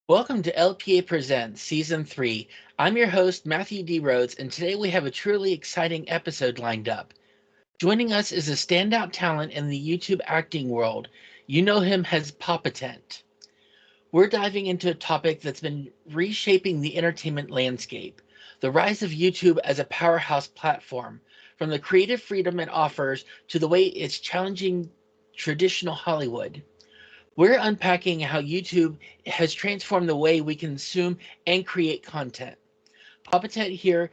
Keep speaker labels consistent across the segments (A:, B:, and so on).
A: Welcome to LPA Presents Season 3. I'm your host, Matthew D. Rhodes, and today we have a truly exciting episode lined up. Joining us is a standout talent in the YouTube acting world. You know him as Papatent. We're diving into a topic that's been reshaping the entertainment landscape, the rise of YouTube as a powerhouse platform, from the creative freedom it offers to the way it's challenging traditional Hollywood. We're unpacking how YouTube has transformed the way we consume and create content. Papatet here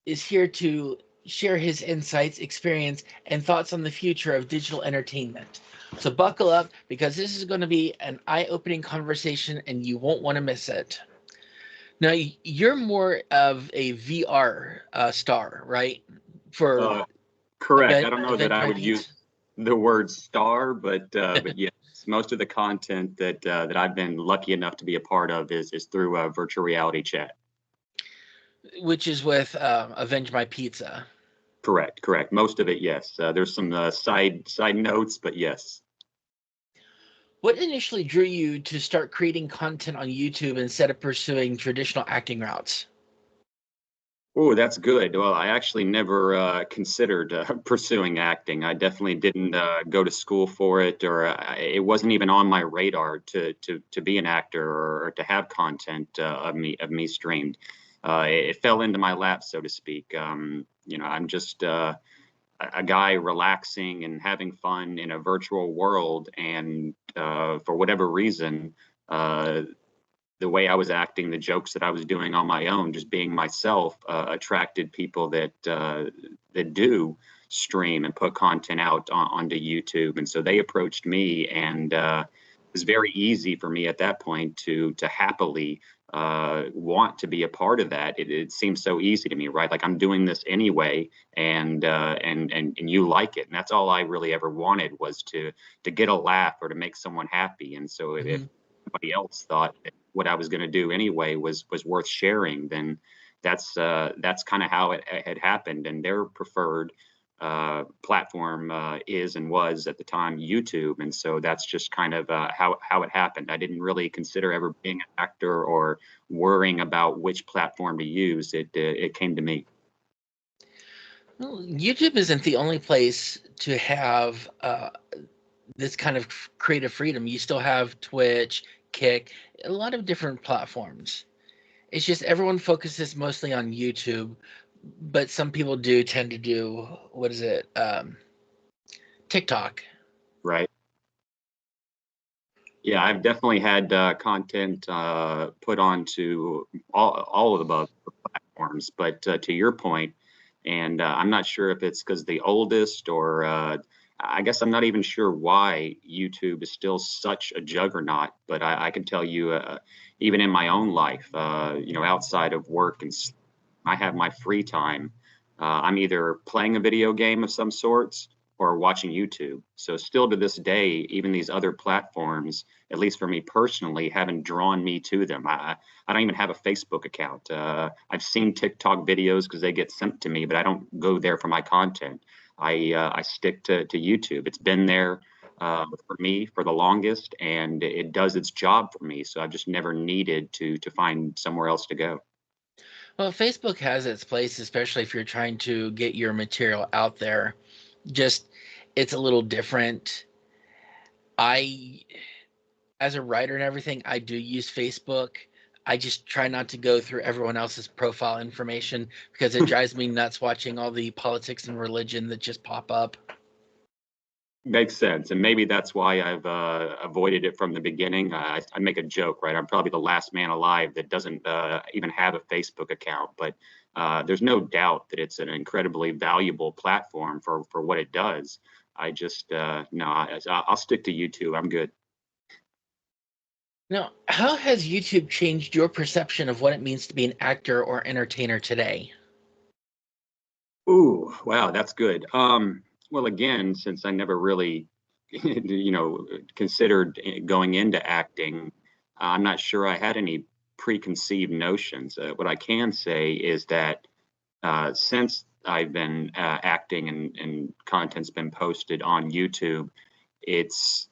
A: is here to share his insights, experience, and thoughts on the future of digital entertainment. So buckle up because this is going to be an eye-opening conversation and you won't want to miss it. Now, you're more of a VR star, right? For
B: Uh, Correct. I don't know that
A: event
B: I would
A: presence.
B: use the word star, but yes, most of the content that I've been lucky enough to be a part of is through virtual reality chat.
A: Which is with Avenge My Pizza.
B: Correct. Most of it, yes. There's some side notes, but yes.
A: What initially drew you to start creating content on YouTube instead of pursuing traditional acting routes?
B: Oh, that's good. Well, I actually never considered pursuing acting. I definitely didn't go to school for it, or it wasn't even on my radar to be an actor or to have content of me streamed. It fell into my lap, so to speak. I'm just a guy relaxing and having fun in a virtual world, and for whatever reason. The way I was acting, the jokes that I was doing on my own, just being myself, attracted people that do stream and put content out onto YouTube. And so they approached me, and it was very easy for me at that point to happily want to be a part of that. It seems so easy to me, right? Like I'm doing this anyway, and you like it, and that's all I really ever wanted was to get a laugh or to make someone happy. And so if
A: Mhm.
B: somebody else thought that what I was going to do anyway was worth sharing, then that's kind of how it had happened. And their preferred platform is and was at the time YouTube, and so that's just kind of how it happened. I didn't really consider ever being an actor or worrying about which platform to use. It came to me.
A: Well, YouTube isn't the only place to have this kind of creative freedom. You still have Twitch, Kick, a lot of different platforms. It's just everyone focuses mostly on YouTube, but some people do tend to do what is it? TikTok.
B: Right. Yeah, I've definitely had content put onto all of the above platforms, but to your point, and I'm not sure if it's because the oldest or I guess I'm not even sure why YouTube is still such a juggernaut, but I can tell you, even in my own life, outside of work I have my free time. I'm either playing a video game of some sorts or watching YouTube. So still to this day, even these other platforms, at least for me personally, haven't drawn me to them. I don't even have a Facebook account. I've seen TikTok videos because they get sent to me, but I don't go there for my content. I stick to YouTube. It's been there for me for the longest, and it does its job for me. So I've just never needed to find somewhere else to go.
A: Well, Facebook has its place, especially if you're trying to get your material out there. Just it's a little different. I, as a writer and everything, I do use Facebook. I just try not to go through everyone else's profile information because it drives me nuts watching all the politics and religion that just pop up.
B: Makes sense, and maybe that's why I've avoided it from the beginning. I make a joke, right? I'm probably the last man alive that doesn't even have a Facebook account, but there's no doubt that it's an incredibly valuable platform for what it does. I just no, I'll stick to YouTube. I'm good.
A: Now, how has YouTube changed your perception of what it means to be an actor or entertainer today?
B: Ooh, wow, that's good. Well, again, since I never really, considered going into acting, I'm not sure I had any preconceived notions. What I can say is that since I've been acting and content's been posted on YouTube, it's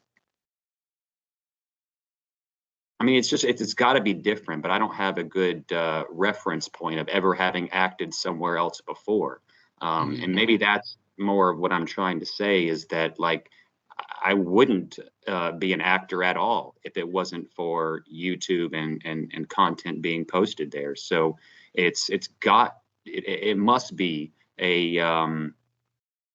B: I mean, it's got to be different, but I don't have a good reference point of ever having acted somewhere else before. And maybe that's more of what I'm trying to say is that, like, I wouldn't be an actor at all if it wasn't for YouTube and content being posted there. So it must be in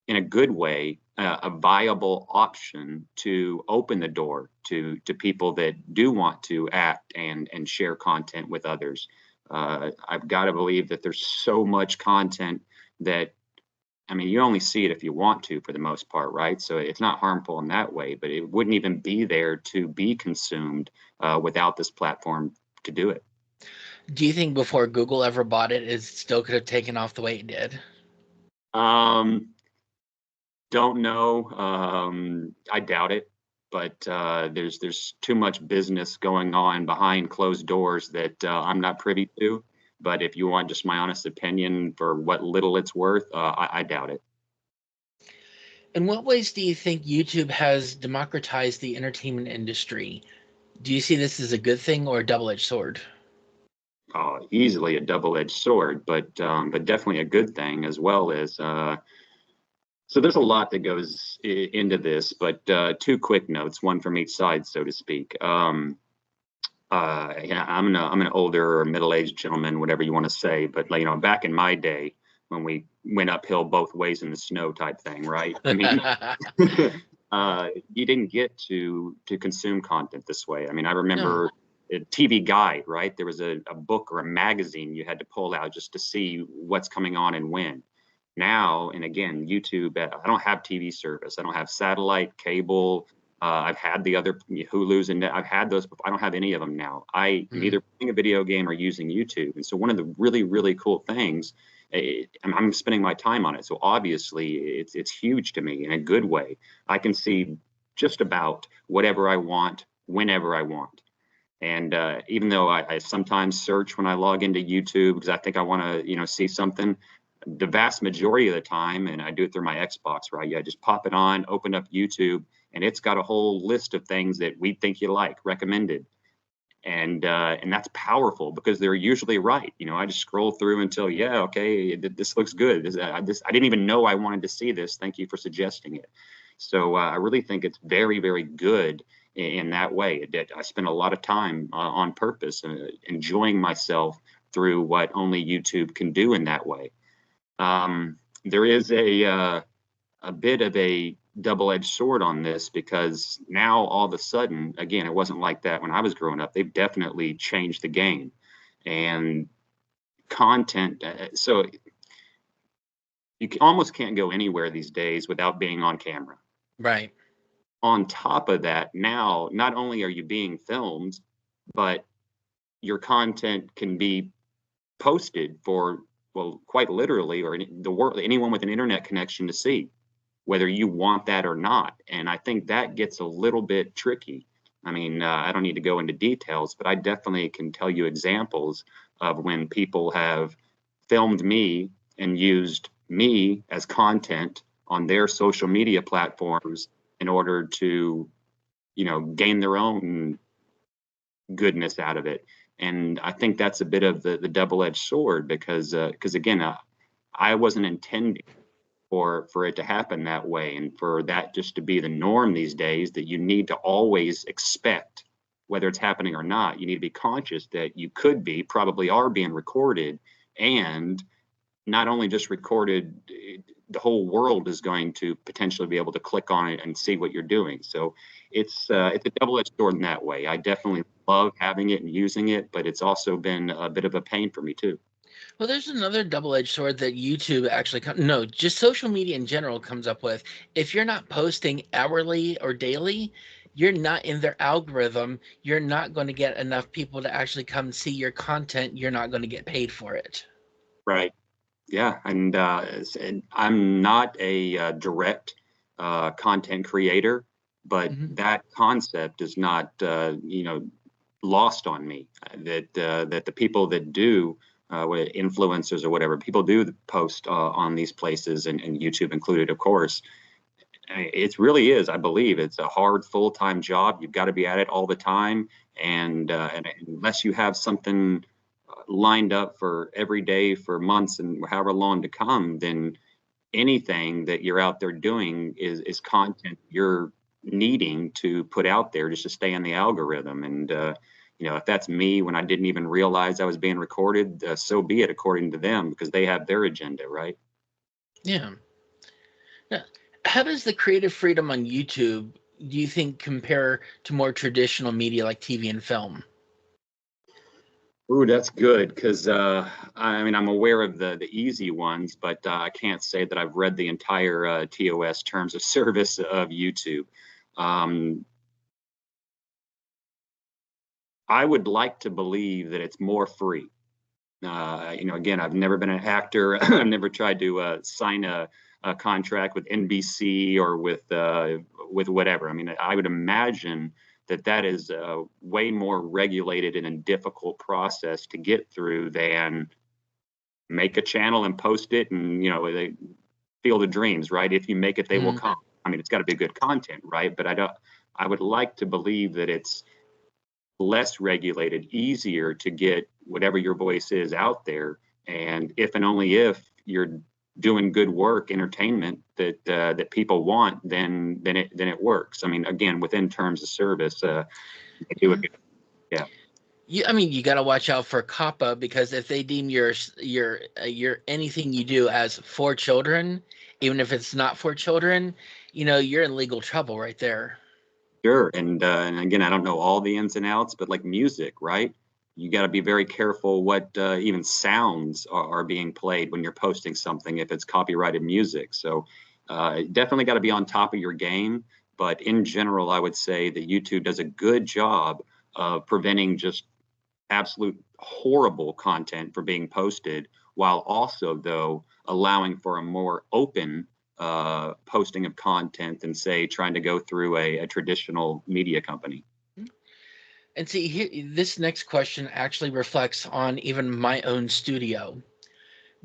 B: a good way, a viable option to open the door to people that do want to act and share content with others. I've got to believe that there's so much content that, I mean, you only see it if you want to, for the most part, right? So it's not harmful in that way, but it wouldn't even be there to be consumed without this platform to do it.
A: Do you think before Google ever bought it, it still could have taken off the way it did?
B: Don't know. I doubt it, but there's too much business going on behind closed doors that I'm not privy to. But if you want just my honest opinion for what little it's worth, I doubt it.
A: In what ways do you think YouTube has democratized the entertainment industry? Do you see this as a good thing or a double-edged sword?
B: Easily a double-edged sword, but definitely a good thing as well as. So there's a lot that goes into this, but two quick notes, one from each side, so to speak. Yeah, I'm an older or middle-aged gentleman, whatever you want to say, but like, back in my day when we went uphill both ways in the snow type thing, right? I mean, you didn't get to consume content this way. I mean, I remember a TV Guide, right? There was a book or a magazine you had to pull out just to see what's coming on and when. Now, and again, YouTube, I don't have TV service. I don't have satellite, cable. I've had the other Hulu's and I've had those. I don't have any of them now. I'm either playing a video game or using YouTube. And so one of the really, really cool things, I'm spending my time on it. So obviously it's huge to me in a good way. I can see just about whatever I want, whenever I want. And even though I sometimes search when I log into YouTube because I think I want to, see something, the vast majority of the time, and I do it through my Xbox, right? Yeah, just pop it on, open up YouTube, and it's got a whole list of things that we think you like, recommended. And that's powerful because they're usually right. I just scroll through until, yeah, okay, this looks good. I didn't even know I wanted to see this. Thank you for suggesting it. So I really think it's very, very good in that way. I spend a lot of time on purpose, enjoying myself through what only YouTube can do in that way. There is a bit of a double-edged sword on this because now all of a sudden, again, it wasn't like that when I was growing up. They've definitely changed the game and content. So you almost can't go anywhere these days without being on camera.
A: Right.
B: On top of that, now not only are you being filmed, but your content can be posted for, well, quite literally, or the world, anyone with an internet connection to see, whether you want that or not. And I think that gets a little bit tricky. I mean, I don't need to go into details, but I definitely can tell you examples of when people have filmed me and used me as content on their social media platforms in order to, gain their own goodness out of it. And I think that's a bit of the double-edged sword because again, I wasn't intending for it to happen that way, and for that just to be the norm these days, that you need to always expect, whether it's happening or not, you need to be conscious that you probably are being recorded, and not only just recorded, the whole world is going to potentially be able to click on it and see what you're doing. So it's a double-edged sword in that way. I definitely love having it and using it, but it's also been a bit of a pain for me too.
A: Well, there's another double-edged sword that YouTube actually just social media in general comes up with. If you're not posting hourly or daily, you're not in their algorithm. You're not going to get enough people to actually come see your content. You're not going to get paid for it.
B: Right. Yeah, and I'm not a direct content creator, but that concept is not lost on me. That the people that do, influencers or whatever, people do post on these places, and YouTube included, of course. It really is. I believe it's a hard full-time job. You've got to be at it all the time, and unless you have something lined up for every day for months and however long to come, then anything that you're out there doing is content you're needing to put out there just to stay in the algorithm. And if that's me when I didn't even realize I was being recorded, so be it, according to them, because they have their agenda, right?
A: Yeah. Now, how does the creative freedom on YouTube, do you think, compare to more traditional media like TV and film?
B: Ooh, that's good because I mean I'm aware of the easy ones, but I can't say that I've read the entire TOS terms of service of YouTube. Um, I would like to believe that it's more free. Again, I've never been an actor. I've never tried to sign a contract with NBC or with whatever. I mean, I would imagine that that is a way more regulated and a difficult process to get through than make a channel and post it, and they Field of Dreams, right? If you make it, they will
A: Mm.
B: come. I mean, it's got to be good content, right? But I don't. I would like to believe that it's less regulated, easier to get whatever your voice is out there. And if and only if you're doing good work, entertainment that people want, then it works. I mean, again, within terms of service, they do a
A: Yeah.
B: good, yeah.
A: I mean, you got to watch out for COPPA, because if they deem your anything you do as for children, even if it's not for children, you're in legal trouble right there.
B: Sure. And again, I don't know all the ins and outs, but like music, right? You got to be very careful what even sounds are being played when you're posting something if it's copyrighted music. So definitely got to be on top of your game. But in general, I would say that YouTube does a good job of preventing just absolute horrible content from being posted, while also, though, allowing for a more open posting of content than, say, trying to go through a traditional media company.
A: And see, this next question actually reflects on even my own studio.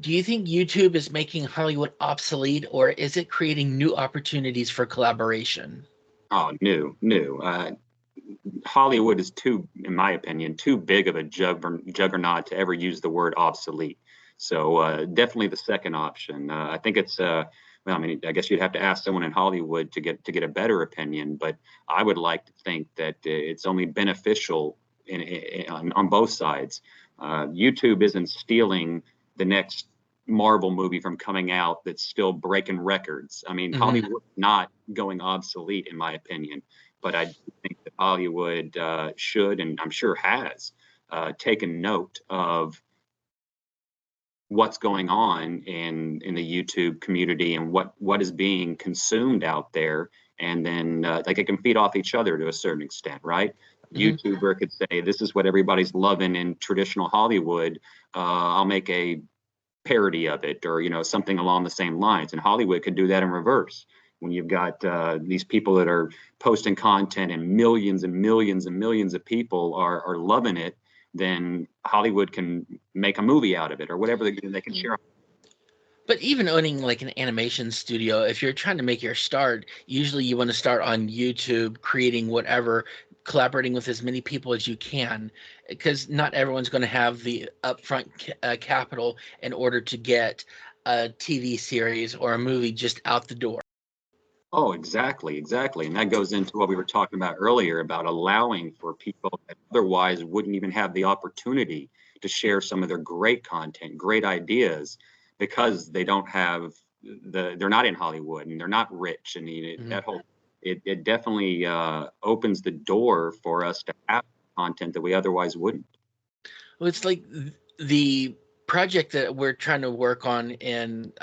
A: Do you think YouTube is making Hollywood obsolete, or is it creating new opportunities for collaboration?
B: Oh, new, new. Hollywood is too, in my opinion, too big of a juggernaut to ever use the word obsolete. So definitely the second option. I think it's well, I mean, I guess you'd have to ask someone in Hollywood to get a better opinion, but I would like to think that it's only beneficial on both sides. YouTube isn't stealing the next Marvel movie from coming out that's still breaking records. I mean,
A: Hmm.
B: Hollywood's not going obsolete, in my opinion, but I think that Hollywood should, and I'm sure has, taken note of what's going on in the YouTube community and what is being consumed out there, and then like it can feed off each other to a certain extent, right? A
A: Hmm.
B: YouTuber could say, "This is what everybody's loving in traditional Hollywood. I'll make a parody of it," or something along the same lines. And Hollywood could do that in reverse. When you've got these people that are posting content and millions and millions and millions of people are loving it, then Hollywood can make a movie out of it or whatever they can share.
A: But even owning like an animation studio, if you're trying to make your start, usually you want to start on YouTube, creating whatever, collaborating with as many people as you can, because not everyone's going to have the upfront capital in order to get a TV series or a movie just out the door.
B: Oh, exactly, exactly. And that goes into what we were talking about earlier about allowing for people that otherwise wouldn't even have the opportunity to share some of their great content, great ideas, because they don't have they're not in Hollywood and they're not rich. And
A: Mhm.
B: that whole, it definitely opens the door for us to have content that we otherwise wouldn't.
A: Well, it's like the project that we're trying to work on in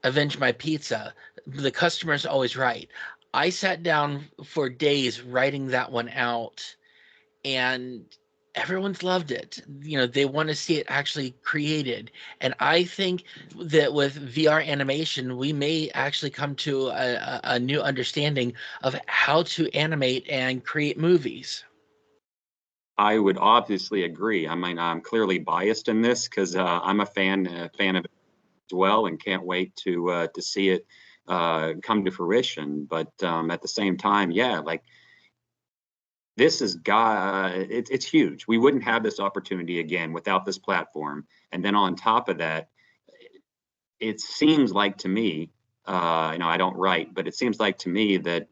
A: Avenge My Pizza. The customer's always right. I sat down for days writing that one out, and everyone's loved it. They want to see it actually created. And I think that with VR animation, we may actually come to a new understanding of how to animate and create movies.
B: I would obviously agree. I mean, I'm clearly biased in this because I'm a fan of it as well, and can't wait to see it come to fruition. But at the same time, yeah, like this is it's huge. We wouldn't have this opportunity again without this platform. And then on top of that, it seems like to me, I don't write, but it seems like to me that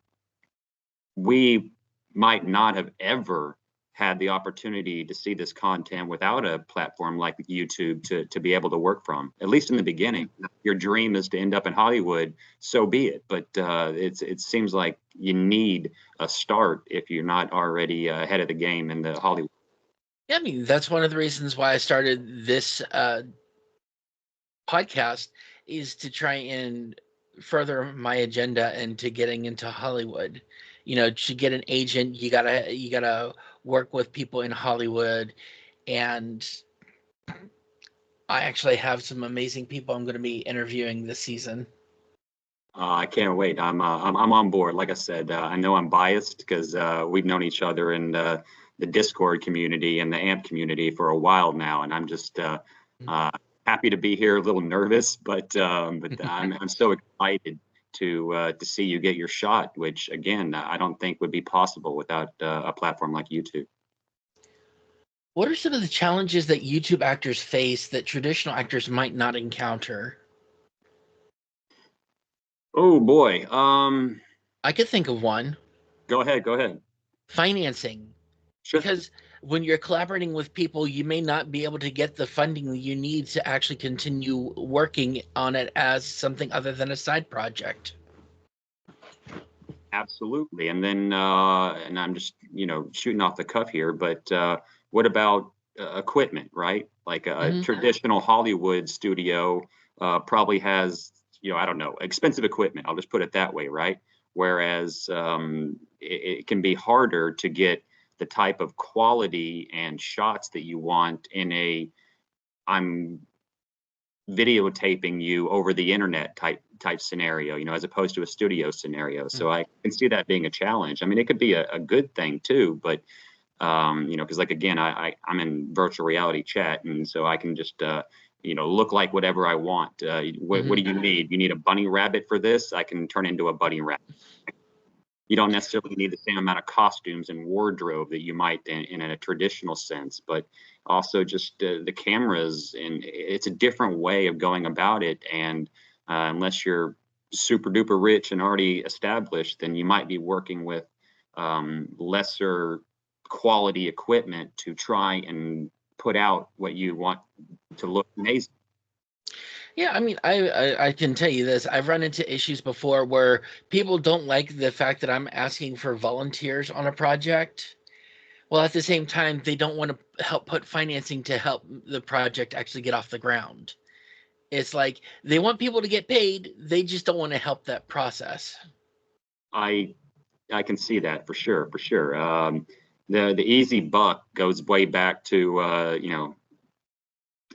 B: we might not have ever had the opportunity to see this content without a platform like YouTube to be able to work from, at least in the beginning. Your dream is to end up in Hollywood, so be it. But it seems like you need a start if you're not already ahead of the game in the Hollywood.
A: Yeah, I mean, that's one of the reasons why I started this podcast, is to try and further my agenda into getting into Hollywood. To get an agent, you gotta work with people in Hollywood, and I actually have some amazing people I'm going to be interviewing this season.
B: I can't wait. I'm on board. Like I said, I know I'm biased because we've known each other in the Discord community and the AMP community for a while now, and I'm just happy to be here. A little nervous, but I'm so excited to see you get your shot, which again I don't think would be possible without a platform like YouTube.
A: What are some of the challenges that YouTube actors face that traditional actors might not encounter?
B: Oh boy.
A: I could think of one.
B: Go ahead. Go ahead.
A: Financing.
B: Sure.
A: Because when you're collaborating with people, you may not be able to get the funding that you need to actually continue working on it as something other than a side project.
B: Absolutely. And then, and I'm just, shooting off the cuff here, but what about equipment, right? Like a
A: Mhm.
B: traditional Hollywood studio probably has, I don't know, expensive equipment. I'll just put it that way, right? Whereas it can be harder to get the type of quality and shots that you want in I'm videotaping you over the internet type scenario, as opposed to a studio scenario. So I can see that being a challenge. I mean, it could be a good thing too, but because like again, I'm in virtual reality chat, and so I can just look like whatever I want. What do you need? You need a bunny rabbit for this? I can turn into a bunny rabbit. You don't necessarily need the same amount of costumes and wardrobe that you might in a traditional sense, but also just the cameras, and it's a different way of going about it. And unless you're super duper rich and already established, then you might be working with lesser quality equipment to try and put out what you want to look amazing.
A: Yeah, I mean, I can tell you this. I've run into issues before where people don't like the fact that I'm asking for volunteers on a project. Well, at the same time, they don't want to help put financing to help the project actually get off the ground. It's like they want people to get paid, they just don't want to help that process.
B: I I can see that for sure, for sure. The easy buck goes way back to I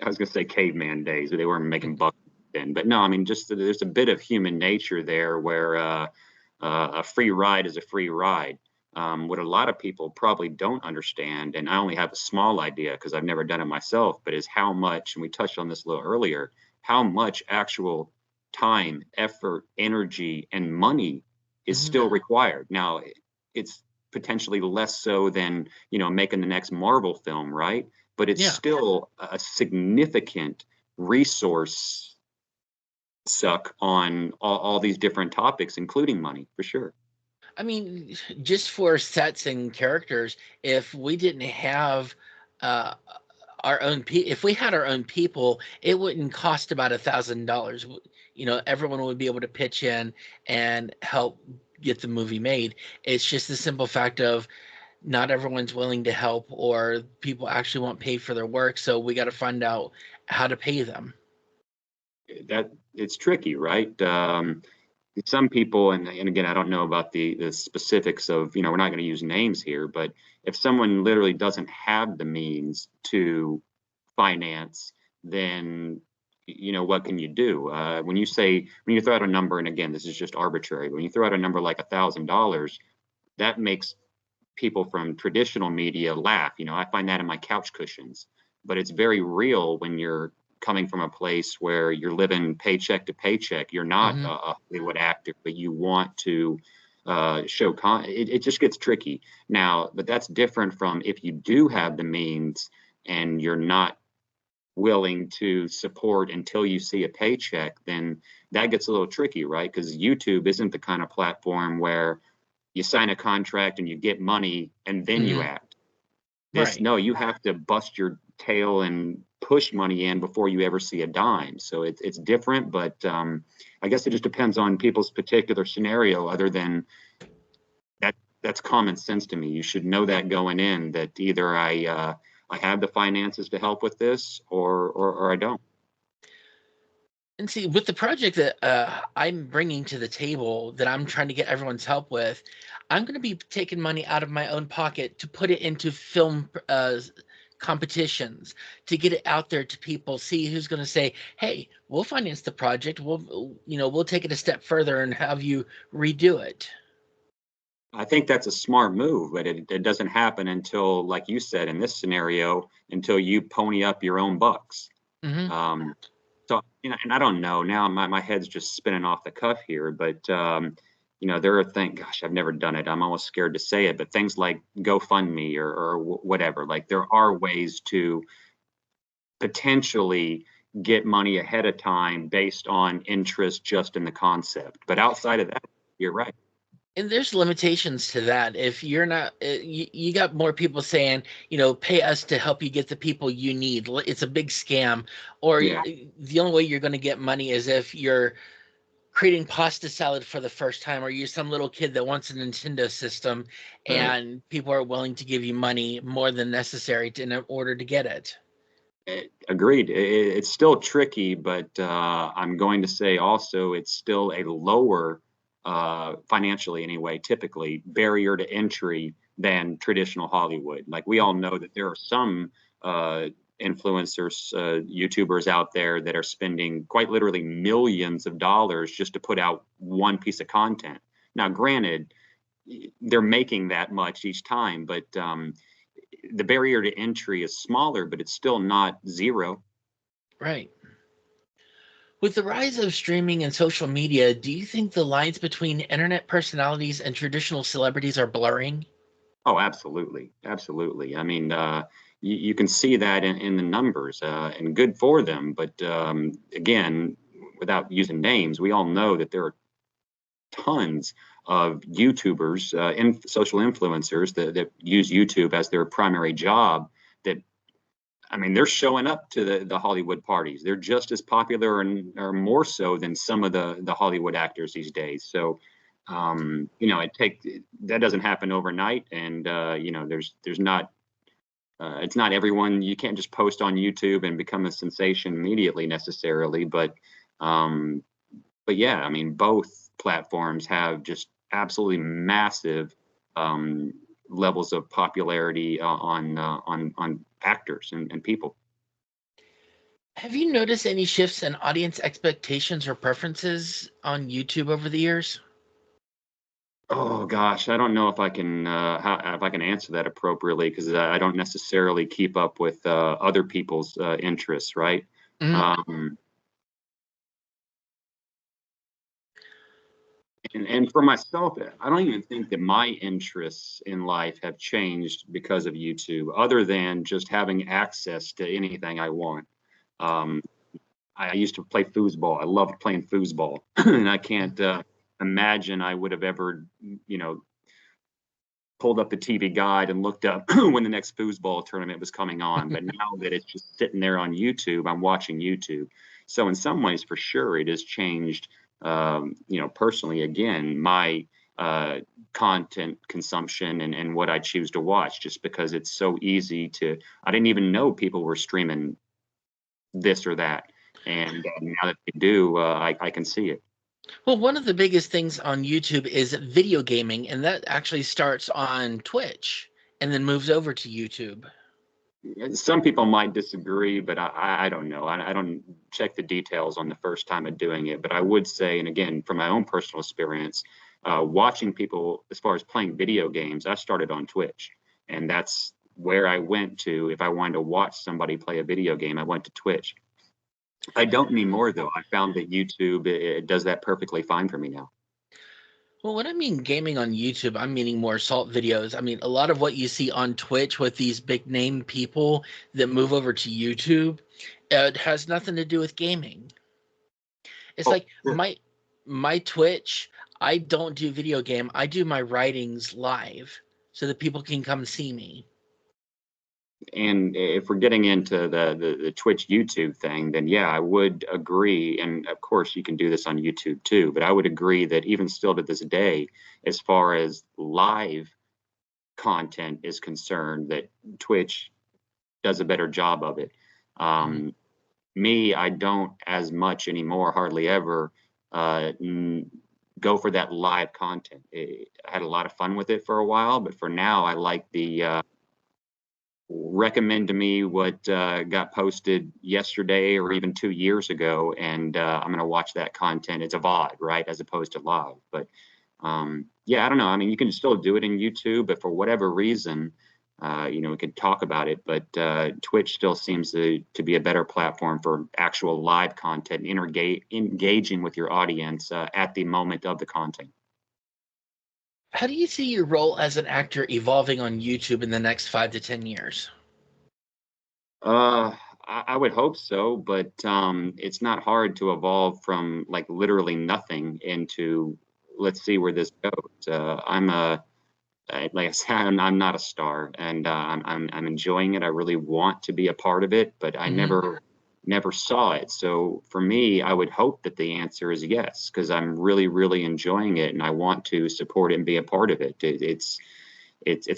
B: was going to say caveman days, where they weren't making bucks then. But no, I mean, just there's a bit of human nature there where a free ride is a free ride. What a lot of people probably don't understand, and I only have a small idea because I've never done it myself, but is how much, and we touched on this a little earlier, how much actual time, effort, energy, and money is
A: Mhm.
B: still required. Now, it's potentially less so than, making the next Marvel film, right? But it's
A: Yeah.
B: still a significant resource suck on all these different topics, including money, for sure.
A: I mean, just for sets and characters, if we didn't have uh, if we had our own people, it wouldn't cost about $1,000. Everyone would be able to pitch in and help get the movie made. It's just the simple fact of not everyone's willing to help, or people actually won't pay for their work. So we got to find out how to pay them.
B: That it's tricky, right? Some people, and again, I don't know about the specifics of, we're not going to use names here, but if someone literally doesn't have the means to finance, then what can you do? When you throw out a number, and again, this is just arbitrary, when you throw out a number like $1,000, that makes people from traditional media laugh. I find that in my couch cushions, but it's very real when you're coming from a place where you're living paycheck to paycheck. You're not
A: Mm-hmm.
B: a Hollywood actor, but you want to show it just gets tricky now. But that's different from if you do have the means and you're not willing to support until you see a paycheck, then that gets a little tricky, right? Because YouTube isn't the kind of platform where you sign a contract and you get money and then you
A: Mm-hmm.
B: act. This,
A: Right.
B: no, you have to bust your tail and push money in before you ever see a dime. So it's different, but I guess it just depends on people's particular scenario. Other than that, that's common sense to me. You should know that going in, that either I have the finances to help with this, or I don't.
A: And see, with the project that I'm bringing to the table, that I'm trying to get everyone's help with, I'm going to be taking money out of my own pocket to put it into film competitions, to get it out there to people, see who's going to say, "Hey, we'll finance the project. We'll take it a step further and have you redo it."
B: I think that's a smart move, but it doesn't happen until, like you said, in this scenario, until you pony up your own bucks.
A: Hmm.
B: Um, so, and I don't know now, my head's just spinning off the cuff here, but there are things, gosh, I've never done it. I'm almost scared to say it, but things like GoFundMe or whatever, like there are ways to potentially get money ahead of time based on interest just in the concept. But outside of that, you're right.
A: And there's limitations to that. If you're not, you got more people saying, pay us to help you get the people you need. It's a big scam. Or
B: Yeah.
A: the only way you're going to get money is if you're creating pasta salad for the first time, or you're some little kid that wants a Nintendo system,
B: Right.
A: and people are willing to give you money more than necessary in order to get it.
B: Agreed. It's still tricky, but I'm going to say also it's still a lower, financially anyway, typically barrier to entry than traditional Hollywood. Like we all know that there are some influencers, YouTubers out there that are spending quite literally millions of dollars just to put out one piece of content. Now, granted, they're making that much each time, but the barrier to entry is smaller, but it's still not zero.
A: Right. With the rise of streaming and social media, do you think the lines between internet personalities and traditional celebrities are blurring?
B: Oh, absolutely, absolutely. I mean, you can see that in the numbers, and good for them. But again, without using names, we all know that there are tons of YouTubers, social influencers that use YouTube as their primary job. That I mean, they're showing up to the Hollywood parties. They're just as popular and or more so than some of the Hollywood actors these days. So, that doesn't happen overnight, and there's not. It's not everyone. You can't just post on YouTube and become a sensation immediately necessarily, um, but yeah, I mean, both platforms have just absolutely massive um, levels of popularity on actors and people.
A: Have you noticed any shifts in audience expectations or preferences on YouTube over the years?
B: Oh gosh, I don't know if I can if I can answer that appropriately because I don't necessarily keep up with other people's interests, right?
A: Mhm.
B: Um, and for myself, I don't even think that my interests in life have changed because of YouTube, other than just having access to anything I want. Um, I used to play foosball. I loved playing foosball, and I can't imagine I would have ever, you know, pulled up the TV guide and looked up when the next foosball tournament was coming on. But now that it's just sitting there on YouTube, I'm watching YouTube. So in some ways, for sure, it has changed. Personally, again, my uh, content consumption and what I choose to watch, just because it's so easy to. I didn't even know people were streaming this or that, and now that they do, I can see it.
A: Well, one of the biggest things on YouTube is video gaming, and that actually starts on Twitch and then moves over to YouTube.
B: Some people might disagree, but I don't know. I don't check the details on the first time of doing it. But I would say, and again, from my own personal experience, watching people as far as playing video games, I started on Twitch. And that's where I went to. If I wanted to watch somebody play a video game, I went to Twitch. I don't anymore, though. I found that YouTube it does that perfectly fine for me now.
A: Well, when I mean gaming on YouTube, I'm meaning more assault videos. I mean, a lot of what you see on Twitch with these big name people that move over to YouTube, it has nothing to do with gaming. It's
B: Oh,
A: like
B: sure.
A: my Twitch, I don't do video game. I do my writings live so that people can come see me.
B: And if we're getting into the Twitch YouTube thing, then yeah, I would agree. And of course, you can do this on YouTube too. But I would agree that even still to this day, as far as live content is concerned, that Twitch does a better job of it.
A: Mhm.
B: Um, Me, I don't as much anymore, hardly ever go for that live content. I had a lot of fun with it for a while, but for now, I like the recommend to me what got posted yesterday or even 2 years ago, and I'm going to watch that content. It's a VOD, right, as opposed to live. But yeah, I don't know. I mean, you can still do it in YouTube, but for whatever reason, we could talk about it. But Twitch still seems to be a better platform for actual live content, engaging with your audience at the moment of the content.
A: How do you see your role as an actor evolving on YouTube in the next 5 to 10 years?
B: Uh, I would hope so, but it's not hard to evolve from like literally nothing into let's see where this goes. Like I said, I'm not a star, and I'm enjoying it. I really want to be a part of it, but I
A: Hmm.
B: never saw it. So for me, I would hope that the answer is yes, because I'm really enjoying it, and I want to support it and be a part of it. It's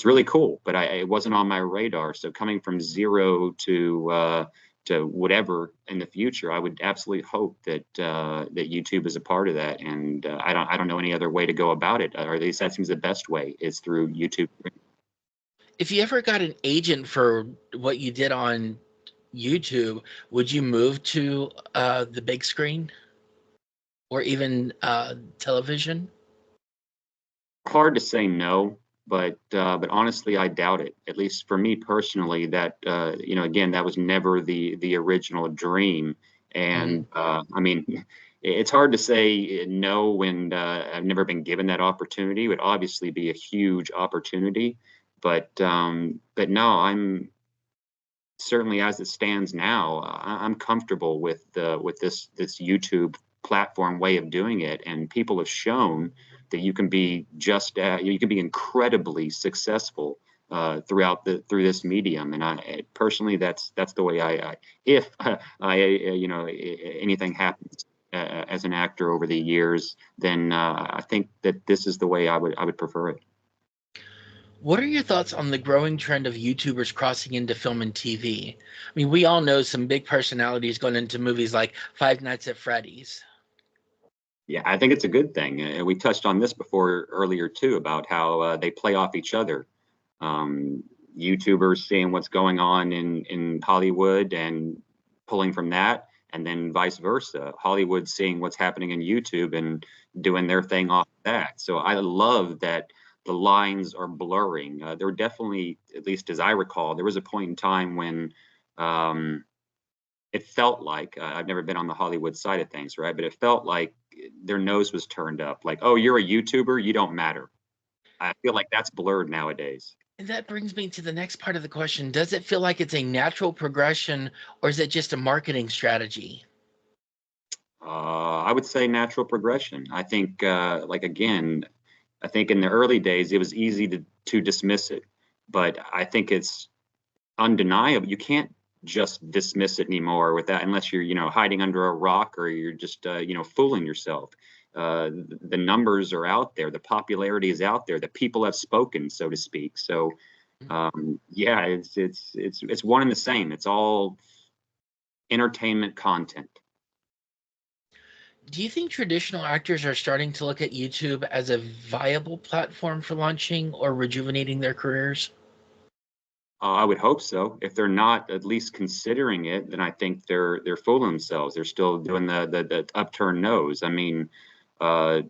B: really cool, but it wasn't on my radar. So coming from zero to whatever in the future, I would absolutely hope that YouTube is a part of that. And I don't know any other way to go about it, or at least that seems the best way is through YouTube.
A: If you ever got an agent for what you did on YouTube, would you move to the big screen or even television?
B: Hard to say no, but honestly, I doubt it. At least for me personally, that again, that was never the original dream.
A: Hmm.
B: And I mean, it's hard to say no when I've never been given that opportunity. It would obviously be a huge opportunity, but no, I'm certainly as it stands now, I'm comfortable with this YouTube platform way of doing it, and people have shown that you can be you can be incredibly successful through this medium. And I personally, that's the way if anything happens as an actor over the years, then I think that this is the way I would prefer it.
A: What are your thoughts on the growing trend of YouTubers crossing into film and TV? I mean, we all know some big personalities going into movies like Five Nights at Freddy's.
B: Yeah, I think it's a good thing. We touched on this before earlier too about how they play off each other. Um, YouTubers seeing what's going on in Hollywood and pulling from that, and then vice versa. Hollywood seeing what's happening in YouTube and doing their thing off that. So I love that the lines are blurring. There were definitely, at least as I recall, there was a point in time when um, it felt like I've never been on the Hollywood side of things, right? But it felt like their nose was turned up, like, oh, you're a YouTuber, you don't matter. I feel like that's blurred nowadays.
A: And that brings me to the next part of the question. Does it feel like it's a natural progression or is it just a marketing strategy?
B: I would say natural progression. I think, like again, I think in the early days it was easy to dismiss it, but I think it's undeniable. You can't just dismiss it anymore with that unless you're hiding under a rock or you're just fooling yourself. The numbers are out there, the popularity is out there, the people have spoken, so to speak. So yeah, it's one and the same. It's all entertainment content.
A: Do you think traditional actors are starting to look at YouTube as a viable platform for launching or rejuvenating their careers?
B: I would hope so. If they're not at least considering it, then I think they're fooling themselves. They're still doing the upturned nose. I mean, uh,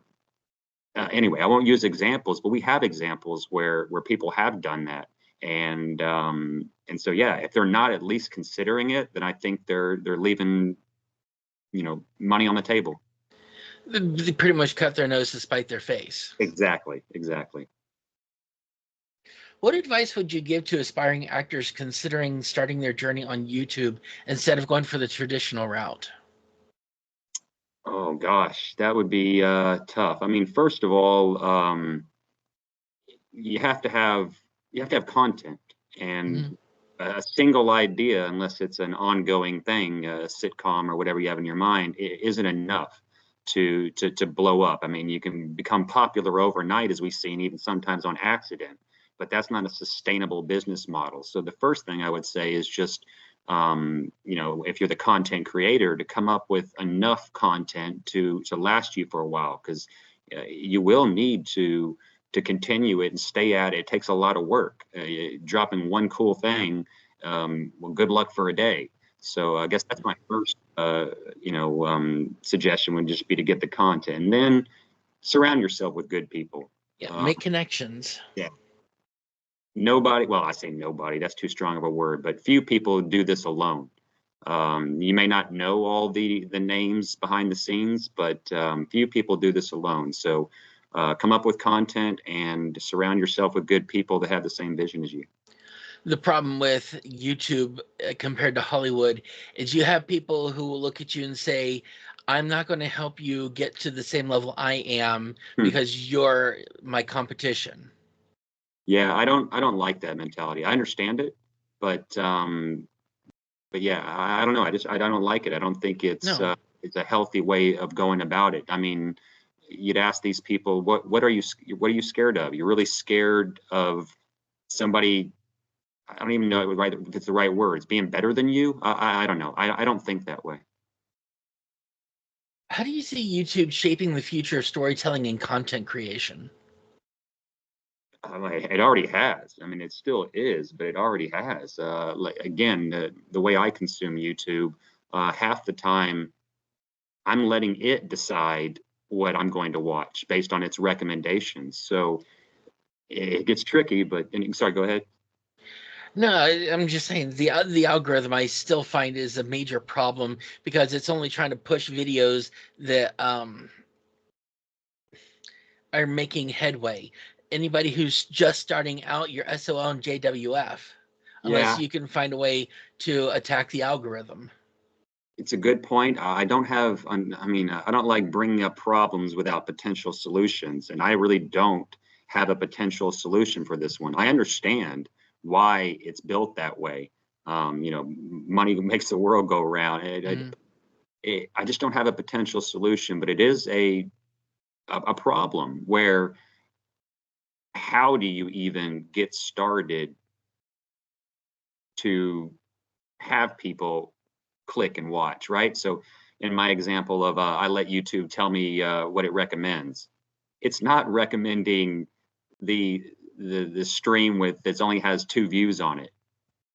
B: anyway, I won't use examples, but we have examples where people have done that, and so yeah, if they're not at least considering it, then I think they're leaving money on the table.
A: They pretty much cut their nose to spite their face.
B: Exactly.
A: What advice would you give to aspiring actors considering starting their journey on YouTube instead of going for the traditional route?
B: Oh gosh, that would be tough. I mean, first of all, you have to have content, and
A: Mhm.
B: a single idea, unless it's an ongoing thing, a sitcom or whatever you have in your mind, isn't enough to blow up. I mean, you can become popular overnight, as we've seen, even sometimes on accident, but that's not a sustainable business model. So the first thing I would say is just if you're the content creator, to come up with enough content to last you for a while, because you will need to continue it and stay at it. It takes a lot of work. Dropping one cool thing, well, good luck for a day. So I guess that's my first, suggestion would just be to get the content, and then surround yourself with good people.
A: Yeah,
B: Uh,
A: make connections.
B: yeah, nobody. Well, I say nobody. That's too strong of a word, but few people do this alone. You may not know all the names behind the scenes, but few people do this alone. So come up with content and surround yourself with good people that have the same vision as you.
A: The problem with YouTube compared to Hollywood is you have people who will look at you and say, I'm not going to help you get to the same level I am
B: Hmm.
A: because you're my competition.
B: Yeah, I don't like that mentality. I understand it, but yeah, I don't know. I don't like it. I don't think
A: No.
B: it's a healthy way of going about it. I mean, you'd ask these people, what are you scared of? You're really scared of somebody. I don't even know if it's the right words. Being better than you? I don't know. I don't think that way.
A: How do you see YouTube shaping the future of storytelling and content creation?
B: It already has. I mean, it still is, but it already has. Like again, the way I consume YouTube, half the time I'm letting it decide what I'm going to watch based on its recommendations. So it gets tricky. Sorry, go ahead.
A: No, I'm just saying the algorithm I still find is a major problem because it's only trying to push videos that are making headway. Anybody who's just starting out, your SOL and JWF, unless
B: Yeah,
A: you can find a way to attack the algorithm.
B: it's a good point. I don't have, I mean, I don't like bringing up problems without potential solutions, and I really don't have a potential solution for this one. I understand why it's built that way. Money makes the world go round.
A: Mm.
B: I just don't have a potential solution, but it is a problem where how do you even get started to have people click and watch, right? So in my example of I let YouTube tell me what it recommends, it's not recommending the the stream with that only has 2 views on it.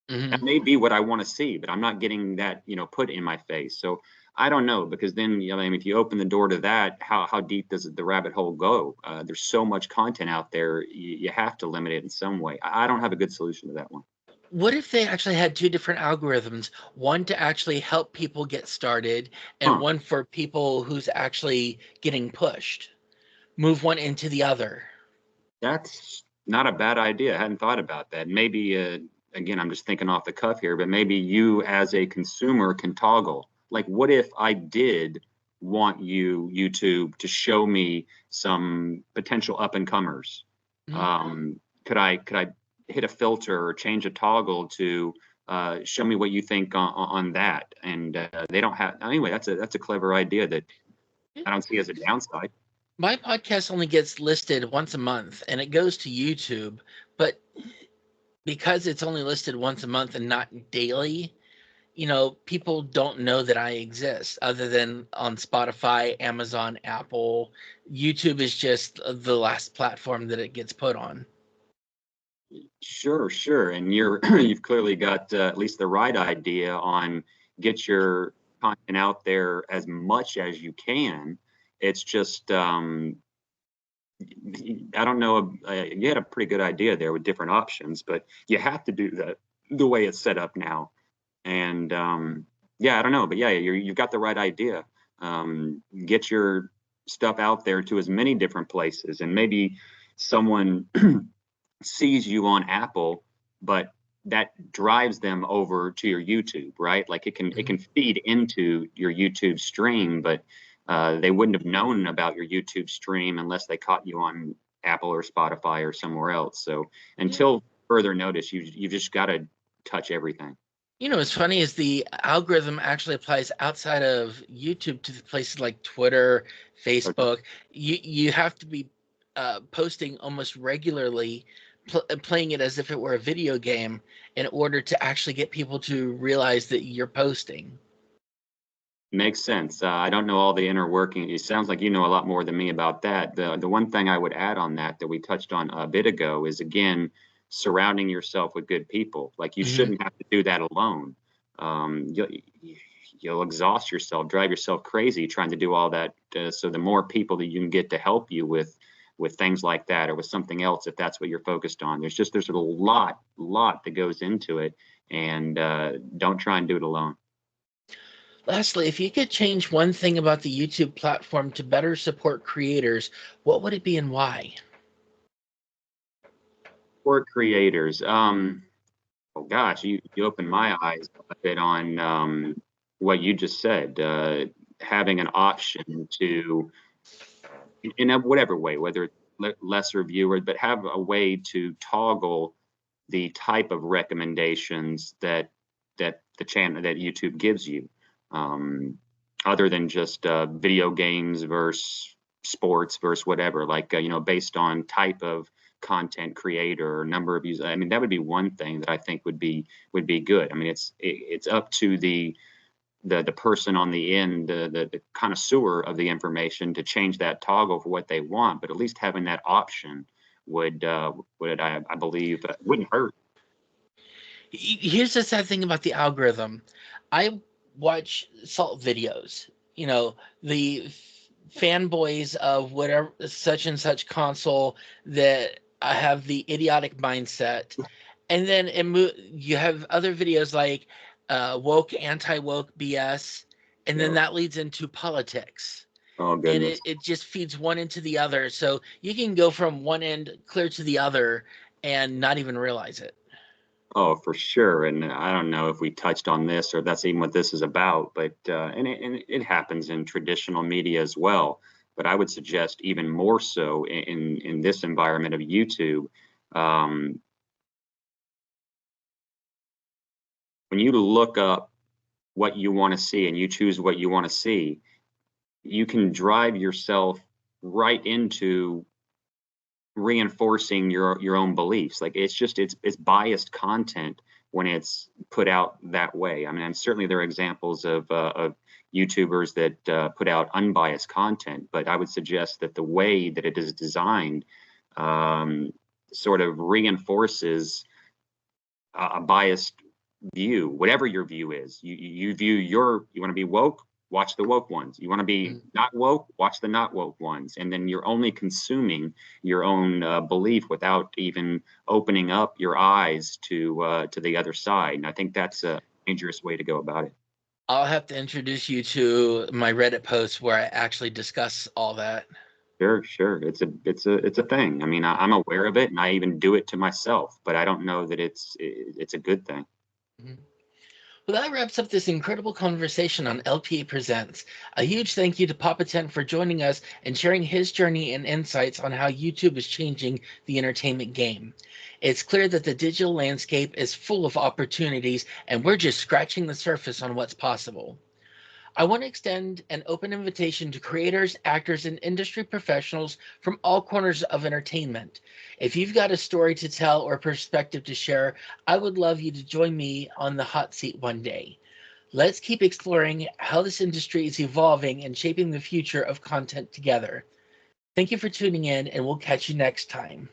B: That
A: Hmm.
B: may be what I want to see, but I'm not getting that put in my face. So I don't know, because then I mean, if you open the door to that, how deep does the rabbit hole go? There's so much content out there, you have to limit it in some way. I don't have a good solution to that one.
A: What if they actually had two different algorithms, one to actually help people get started and
B: Huh.
A: one for people who's actually getting pushed? Move one into the other.
B: That's not a bad idea. I hadn't thought about that. Maybe, again, I'm just thinking off the cuff here, but maybe you as a consumer can toggle. Like, what if I did want YouTube, to show me some potential up and comers?
A: Mhm.
B: Could I hit a filter or change a toggle to show me what you think on that? And they don't have anyway. That's a clever idea that I don't see as a downside.
A: My podcast only gets listed once a month and it goes to YouTube, but because it's only listed once a month and not daily, people don't know that I exist other than on Spotify, Amazon, Apple. YouTube is just the last platform that it gets put on.
B: Sure, sure. And you've clearly got at least the right idea on get your content out there as much as you can. It's just I don't know. You had a pretty good idea there with different options, but you have to do that the way it's set up now. And yeah, I don't know, but yeah, you've got the right idea. Get your stuff out there to as many different places, and maybe someone sees you on Apple, but that drives them over to your YouTube, right? Like it can feed into your YouTube stream, but they wouldn't have known about your YouTube stream unless they caught you on Apple or Spotify or somewhere else. So until further notice, you just got to touch everything.
A: You know, what's funny is the algorithm actually applies outside of YouTube to places like Twitter,
B: Okay.
A: Facebook. You have to be posting almost regularly, playing it as if it were a video game in order to actually get people to realize that you're posting.
B: Makes sense. I don't know all the inner working. It sounds like you know a lot more than me about that. The one thing I would add on that we touched on a bit ago is, again, surrounding yourself with good people. Like, you
A: Hmm.
B: shouldn't have to do that alone. You'll you'll exhaust yourself, drive yourself crazy trying to do all that. So the more people that you can get to help you with things like that, or with something else, if that's what you're focused on, there's a lot that goes into it, and don't try and do it alone.
A: Lastly, if you could change one thing about the YouTube platform to better support creators, what would it be and why?
B: For creators, oh gosh, you opened my eyes a bit on what you just said. Having an option to, in whatever way, whether it's lesser viewers, but have a way to toggle the type of recommendations that the channel that YouTube gives you, um, other than just video games versus sports versus whatever. Like based on type of content creator or number of views. I mean, that would be one thing that I think would be good. I mean, it's up to the person on the end, the connoisseur of the information, to change that toggle for what they want. But at least having that option would I believe wouldn't hurt.
A: Here's the sad thing about the algorithm. I watch salt videos, the fanboys of whatever such and such console that have the idiotic mindset. And then you have other videos like woke, anti woke BS. And then
B: Yeah.
A: that leads into politics.
B: Oh
A: And
B: goodness.
A: it just feeds one into the other. So you can go from one end clear to the other and not even realize it.
B: Oh, for sure. And I don't know if we touched on this or that's even what this is about, but and it happens in traditional media as well. But I would suggest even more so in this environment of YouTube. Um, when you look up what you want to see and you choose what you want to see, you can drive yourself right into reinforcing your own beliefs. Like, it's biased content when it's put out that way. I mean, and certainly there are examples of YouTubers that put out unbiased content, but I would suggest that the way that it is designed um, sort of reinforces a biased view, whatever your view is. You want to be woke, watch the woke ones. You want to be not woke, watch the not woke ones. And then you're only consuming your own belief without even opening up your eyes to the other side. And I think that's a dangerous way to go about it.
A: I'll have to introduce you to my Reddit post where I actually discuss all that.
B: Sure, sure. It's a thing. I mean, I'm aware of it, and I even do it to myself. But I don't know that it's a good thing.
A: Mhm. Well, that wraps up this incredible conversation on LPA Presents. A huge thank you to Papatent for joining us and sharing his journey and insights on how YouTube is changing the entertainment game. It's clear that the digital landscape is full of opportunities, and we're just scratching the surface on what's possible. I want to extend an open invitation to creators, actors, and industry professionals from all corners of entertainment. If you've got a story to tell or perspective to share, I would love you to join me on the hot seat one day. Let's keep exploring how this industry is evolving and shaping the future of content together. Thank you for tuning in, and we'll catch you next time.